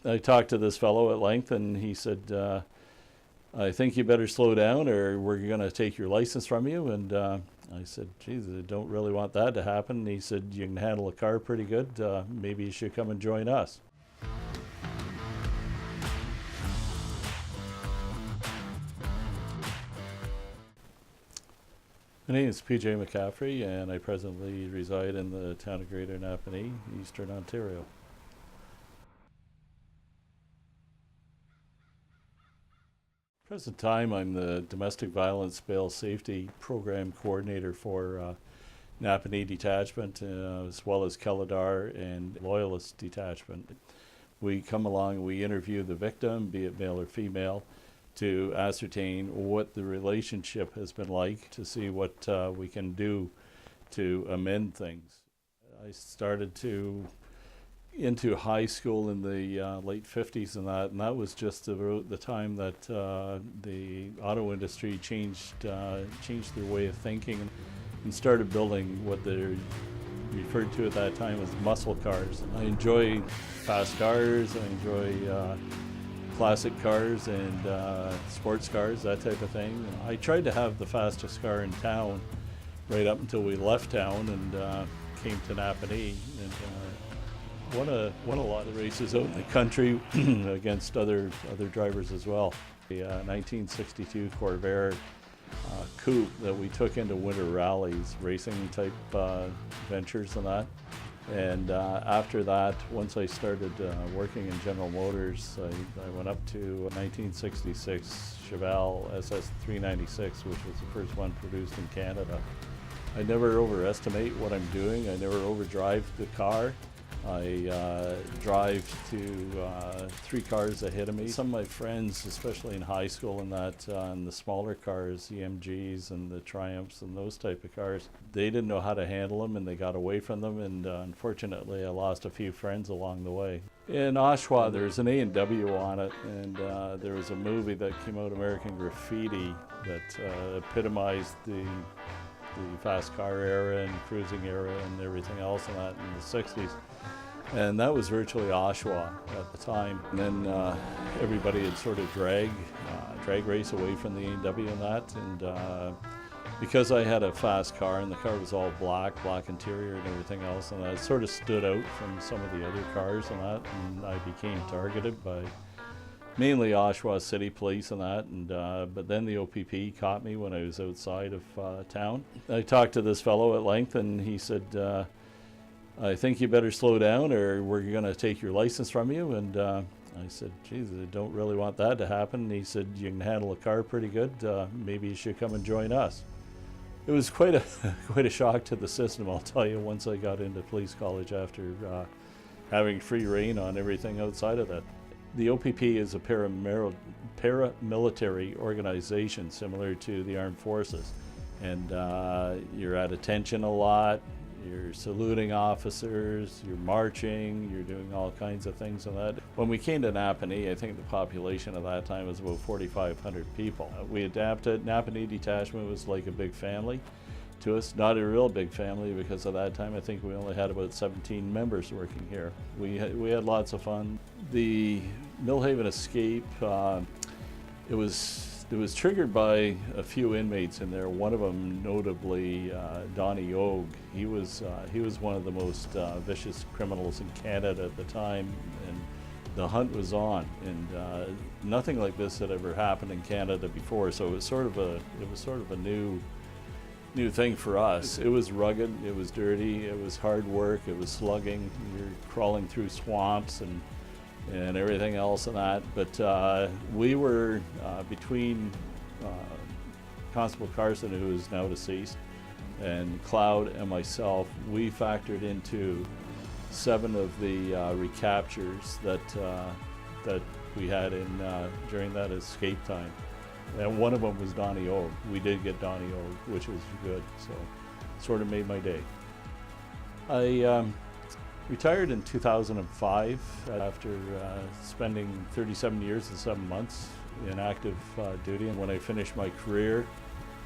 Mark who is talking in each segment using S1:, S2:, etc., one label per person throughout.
S1: I talked to this fellow at length, and he said, I think you better slow down or we're going to take your license from you. And I said, geez, I don't really want that to happen. And he said, you can handle a car pretty good. Maybe you should come and join us. My name is PJ McCaffrey, and I presently reside in the town of Greater Napanee, Eastern Ontario. Present time, I'm the Domestic Violence Bail Safety Program Coordinator for Napanee Detachment, as well as Kelladar and Loyalist Detachment. We come along, we interview the victim, be it male or female, to ascertain what the relationship has been like, to see what we can do to amend things. I started into high school in the late 50s and that was just about the time that the auto industry changed their way of thinking and started building what they referred to at that time as muscle cars. I enjoy fast cars, I enjoy classic cars and sports cars, that type of thing. I tried to have the fastest car in town right up until we left town and came to Napanee, and won a lot of races out in the country against other drivers as well. The 1962 Corvair coupe that we took into winter rallies, racing type ventures and that. And after that, once I started working in General Motors, I went up to 1966 Chevelle SS 396, which was the first one produced in Canada. I never overestimate what I'm doing. I never overdrive the car. I drive to 3 cars ahead of me. Some of my friends, especially in high school and that, in the smaller cars, the MGs and the Triumphs and those type of cars, they didn't know how to handle them and they got away from them, and unfortunately I lost a few friends along the way. In Oshawa, there's an A&W on it, and there was a movie that came out, American Graffiti, that epitomized the fast car era and cruising era and everything else and that in the 60s. And that was virtually Oshawa at the time. And then everybody had sort of drag race away from the A&W and that. And because I had a fast car and the car was all black interior and everything else, and I sort of stood out from some of the other cars and that, and I became targeted by mainly Oshawa City Police and that, and but then the OPP caught me when I was outside of town. I talked to this fellow at length, and he said, I think you better slow down or we're going to take your license from you. And I said, geez, I don't really want that to happen. And he said, you can handle a car pretty good. Maybe you should come and join us. It was quite a shock to the system, I'll tell you, once I got into police college after having free reign on everything outside of that. The OPP is a paramilitary organization similar to the armed forces, and you're at attention a lot, you're saluting officers, you're marching, you're doing all kinds of things like that. When we came to Napanee, I think the population at that time was about 4,500 people. We adapted. Napanee Detachment was like a big family to us. Not a real big family, because at that time I think we only had about 17 members working here. We had lots of fun. The Millhaven escape, it was triggered by a few inmates in there. One of them, notably Donnie Og. He was one of the most vicious criminals in Canada at the time, and the hunt was on. And nothing like this had ever happened in Canada before. So it was sort of a new thing for us. It was rugged, it was dirty, it was hard work, it was slugging. You're crawling through swamps and everything else and that. But we were between Constable Carson, who is now deceased, and Cloud and myself, we factored into 7 of the recaptures that we had during that escape time. And one of them was Donnie Og. We did get Donnie Og, which was good, so sort of made my day. I retired in 2005 after spending 37 years and 7 months in active duty. And when I finished my career,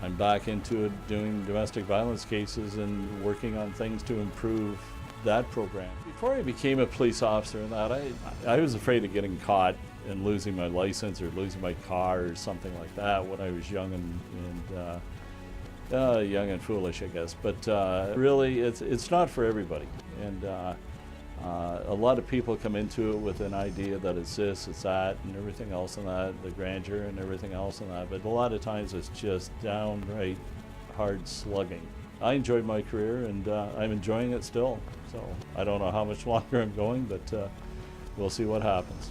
S1: I'm back into it, doing domestic violence cases and working on things to improve that program. Before I became a police officer and that, I was afraid of getting caught and losing my license or losing my car or something like that when I was young and young and foolish, I guess. But really, it's not for everybody. And a lot of people come into it with an idea that it's this, it's that, and everything else and that, the grandeur and everything else and that. But a lot of times it's just downright hard slugging. I enjoyed my career and I'm enjoying it still. So I don't know how much longer I'm going, but we'll see what happens.